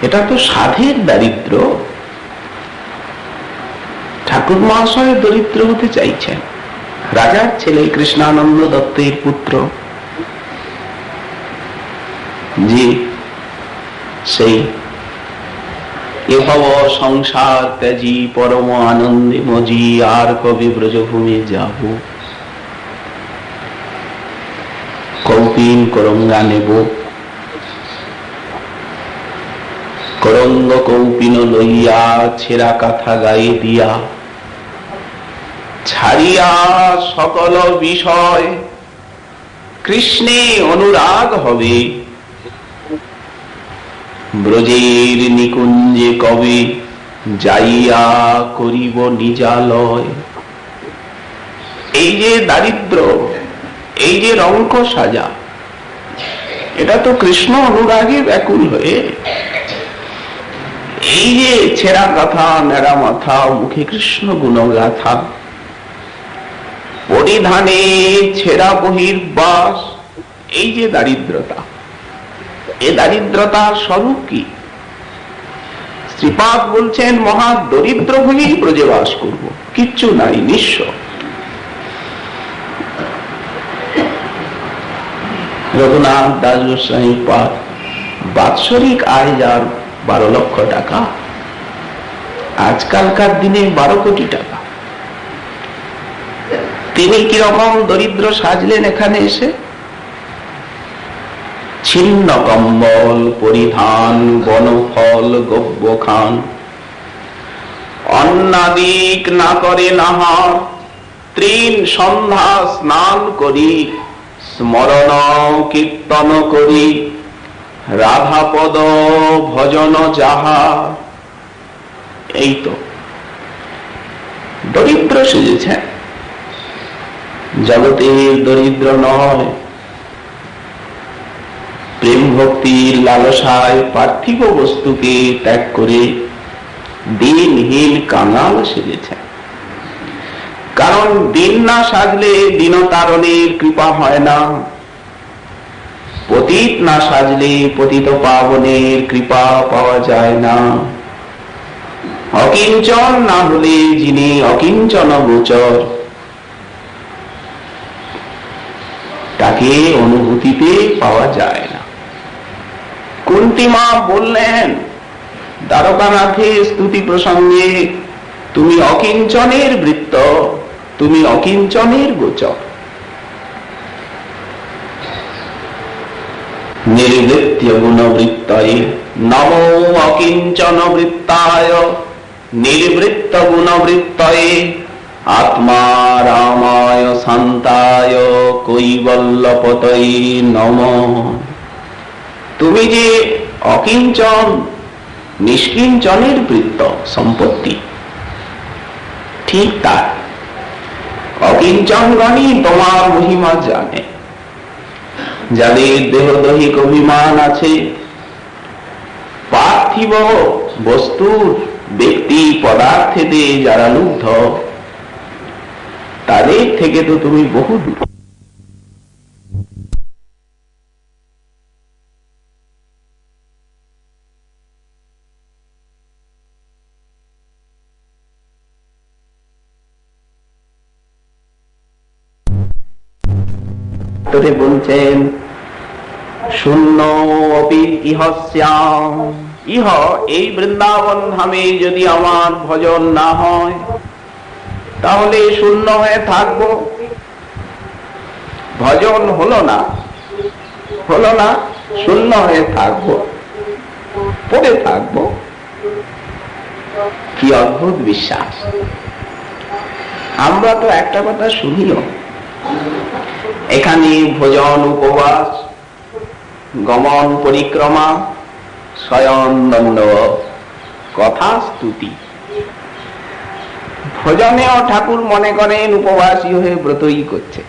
এটা তো সাধের দারিদ্র। ঠাকুর মহাশয় দরিদ্র হতে চাইছেন। রাজার ছেলে কৃষ্ণানন্দ দত্তের পুত্র, যে সেই এভব সংসার ত্যাজি পরম আনন্দে মজি, আর কবে ব্রজভূমি যাব, কৌপিন করঙ্গা নেব, করঙ্গ কৌপিন লইয়া ছেঁড়া কাঁথা গায়ে দিয়া, ছাড়িয়া সকল বিষয় কৃষ্ণে অনুরাগ হবে, ব্রজের নিকুঞ্জে কবে যাইয়া করিব নিজালয়। এই যে দারিদ্র, এই যে রঙ্ক সাজা, এটা তো কৃষ্ণ অনুরাগে ব্যাকুল হয়ে। এই যে ছেঁড়া কথা, নেড়া মাথা, মুখে কৃষ্ণ গুণগাথা, পরিধানে ছেঁড়া বহির্বাস, এই যে দারিদ্রতা, এ দারিদ্রতার স্বরূপ কি? শ্রীপাদ বলছেন মহা দরিদ্র হয়েই ব্রজে বাস করব, কিচ্ছু নাই, নিঃস্ব। রঘুনাথ দাস গোস্বামী পাদ, বাৎসরিক আয় যার 12 লক্ষ টাকা, আজকালকার দিনে 12 কোটি টাকা, তিনি কিরকম দরিদ্র সাজলেন এখানে এসে? ছিন্ন কম্বল পরিধান, বনফল গব্য খান, অন্নাদিক না করে নাহার, তৃণ সন্ধ্যা স্নান করি, স্মরণ কীর্তন করি, রাধাপদ ভজন যাহা। এই তো দরিদ্র সেজেছেন। জগতের দরিদ্র নয়, প্রেম ভক্তির লালসায় পার্থিব বস্তুকে ত্যাগ করে দিনহীন কাঙাল সেজেছেন। কারণ দিন না সাজলে দীনতারণের কৃপা হয় না, পতিত না সাজলে পতিত পাবনের কৃপা পাওয়া যায় না। অকিঞ্চন না হলে যিনি অকিঞ্চন গোচর, তাকে অনুভূতিতে পাওয়া যায় না। কুন্তী মা বললেন দ্বারকানাথের স্তুতি প্রসঙ্গে, তুমি অকিঞ্চনের বৃত্ত, তুমি অকিঞ্চনের গোচর। নির্বৃত্য গুণবৃত্তয়ে নমো অকিঞ্চন বৃত্তায়, নির্বৃত্ত গুণবৃত্তয়ে আত্মা রামায় শান্তায় কৈবল্যপতয়ে নমঃ। তুমি যে অকিঞ্চন নিষ্কিঞ্চনের বৃত্ত সম্পত্তি, ঠিক তাই অকিঞ্চনগণই তোমার মহিমা জানে। যাদের দেহ দৈহিক অভিমান আছে, পার্থিব বস্তুর ব্যক্তি পদার্থেতে যারা লুব্ধ, তাদের থেকে তো তুমি বহু দূর। বলছেন শূন্য অপি ইহস্যাম, ইহ এই বৃন্দাবন ধামে যদি আমার ভজন না হয়, তাহলে শূন্য হয়ে থাকবো। ভজন হলো না, শূন্য হয়ে থাকবো, পড়ে থাকবো। কি অদ্ভুত বিশ্বাস! আমরা তো একটা কথা শুনিও, এখানে ভোজন উপবাস গমন পরিক্রমা শয়ন দণ্ডবত কথা স্তুতি। ভোজনেও ঠাকুর মনে করেন উপবাসী হয়ে ব্রতই করছে,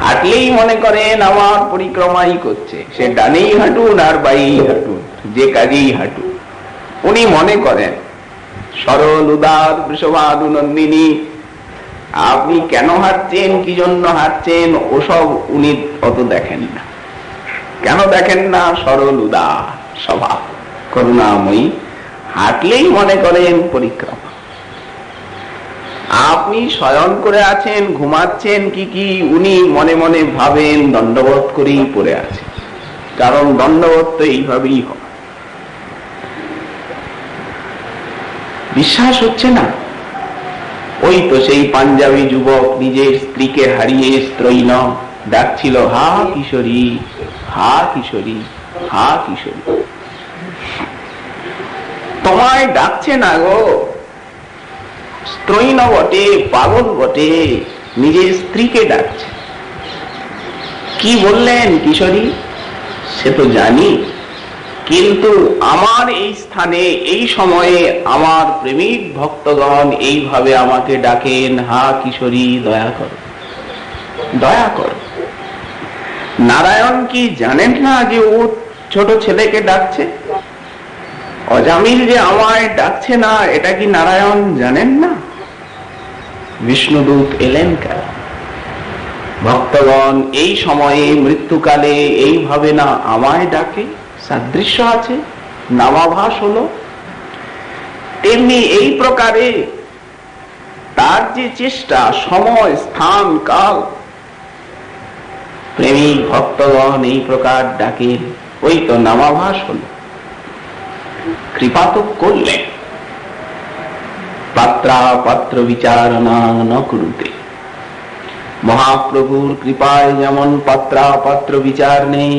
হাঁটলেই মনে করেন আমার পরিক্রমাই করছে। সে ডানেই হাঁটুন আর বাইই হাঁটুন, যে কাজেই হাঁটুন, উনি মনে করেন সরল উদার বৃষভানু নন্দিনী। আপনি কেন হাঁটছেন, কি জন্য হাঁটছেন, ওসব উনি অত দেখেন না। কেন দেখেন না? সরল উদার স্বভাব, করুণাময়ী, হাঁটলেই মনে করেন পরিক্রমা। আপনি শয়ন করে আছেন, ঘুমাচ্ছেন, কি উনি মনে মনে ভাবেন দণ্ডবোধ করেই পড়ে আছে। কারণ দণ্ডবোধ তো এইভাবেই হয়। বিশ্বাস হচ্ছে না? ওই তো সেই পাঞ্জাবি যুবক নিজের স্ত্রীকে হারিয়ে স্ত্রৈণ ডাকছিল, হা কিশোরী, হা কিশোরী, হা কিশোরী। তোমায় ডাকছে না গো, স্ত্রৈণ বটে, পাগল বটে, নিজের স্ত্রীকে ডাকছে। কি বললেন কিশোরী সে তো জানি, কিন্তু আমার এই স্থানে এই সময়ে আমার প্রেমিক ভক্তগণ এইভাবে আমাকে ডাকেন, হা কিশোরী দয়া করো, দয়া করো। নারায়ণ কি জানেন না যে ও ছোট ছেলেকে ডাকছে? অজামিল যে আমায় ডাকছে না, এটা কি নারায়ণ জানেন না? বিষ্ণুদূত এলেন কেন? ভক্তগণ এই সময়ে মৃত্যুকালে এইভাবে না আমায় ডাকে, সাদৃশ্য আছে, নামাভাস হলো। তেমনি এই প্রকারে তার যে চেষ্টা, সময় স্থান কাল, প্রেমিক ভক্তগণ এই প্রকার ডাকেন, ওই তো নামাভাস হলো। কৃপা তো করলেন। পাত্রা পাত্র বিচারণা ন কুরুতে। মহাপ্রভুর কৃপায় যেমন পাত্রা পাত্র বিচার নেই,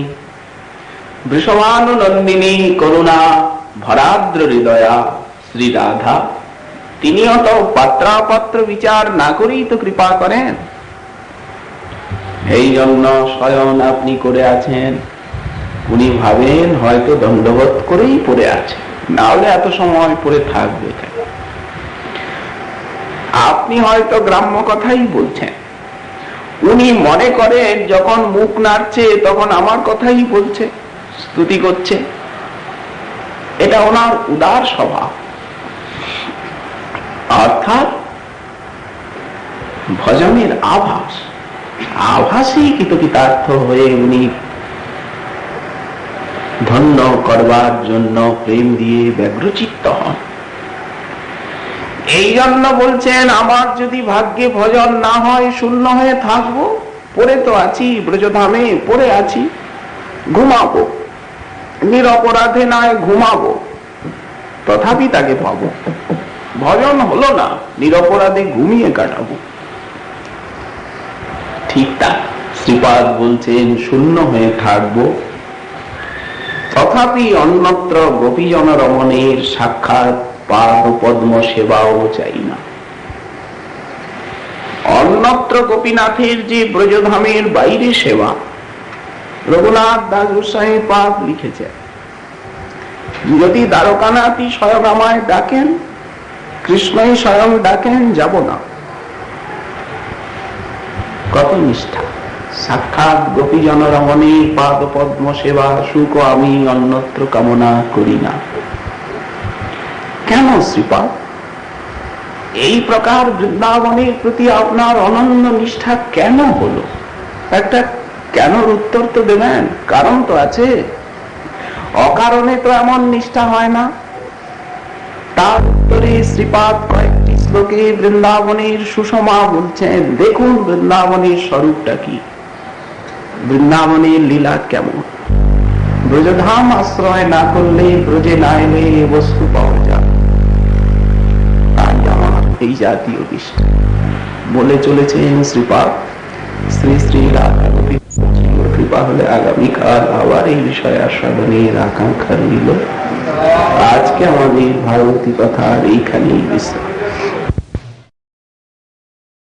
বৃষভানুনন্দিনী করুণা ভরাদ্র হৃদয়া শ্রী রাধা, তিনিও তো পাত্রা পাত্র বিচার না করেই তো কৃপা করেন। এই জন্য স্বয়ং আপনি করে আছেন, উনি ভাবেন হয়তো দণ্ডবোধ করেই পড়ে আছে, না হলে এত সময় পড়ে থাকবে কেন? আপনি হয়তো গ্রাম্য কথাই বলছেন, উনি মনে করেন যখন মুখ নাড়ছে তখন আমার কথাই বলছে, স্তুতি করছে। এটা ওনার উদার স্বভাব, অর্থাৎ ভজনের আভাস, আভাসই কৃতকৃতার্থ হয়ে উনি ধন্য করবার জন্য প্রেম দিয়ে ব্যগ্রচিত্ত হন। এই জন্য বলছেন আমার যদি ভাগ্যে ভজন না হয় শূন্য হয়ে থাকবো, পড়ে তো আছি ব্রজধামে, পড়ে আছি, ঘুমাবো, নিরপরাধে নয় ঘুমাবো, তথাপি তাকে পাবো। ভজন হলো না, নিরপরাধে ঘুমিয়ে কাটাবো। ঠিক তা শ্রীপাদ বলছেন শূন্য হয়ে থাকবো, তথাপি অন্যত্র গোপীজন রমণের সাক্ষাৎ পাদ পদ্ম সেবাও চাই না। অন্যত্র গোপীনাথের যে ব্রজধামের বাইরে সেবা, রঘুনাথ দাস গোস্বামী পাদ লিখেছে, যদি দ্বারকানাথই স্বয়ং আমায় ডাকেন, কৃষ্ণই স্বয়ং ডাকেন, যাব না। কত নিষ্ঠা! সাক্ষাৎ গোপীজন রমণের পাদ পদ্ম সেবা সুখ আমি অন্যত্র কামনা করি না। কেন শ্রীপাদ এই প্রকার বৃন্দাবনের প্রতি আপনার অনন্য নিষ্ঠা কেন হলো? একটা কেনর উত্তর তো দেবেন, কারণ তো আছে। অকারণে তো এমন নিষ্ঠা হয় না। তার উত্তরে শ্রীপাদ কয়েকটি শ্লোকে বৃন্দাবনের সুষমা বলছেন, দেখুন বৃন্দাবনের স্বরূপটা কি, বৃন্দাবনের লীলা কেমন। ব্রজধাম আশ্রয় না করলে, ব্রজে না এলে এ বস্তু পাওয়া যায়। তাই আমার এই জাতীয় নিষ্ঠা বলে চলেছেন শ্রীপাদ। শ্রী শ্রী রাধা কৃপা হলে আগামীকাল আবার এই বিষয় আস্বাদনের আকাঙ্ক্ষা রইল। আজকে আমাদের ভারতী কথার এইখানেই বিশ্রাম।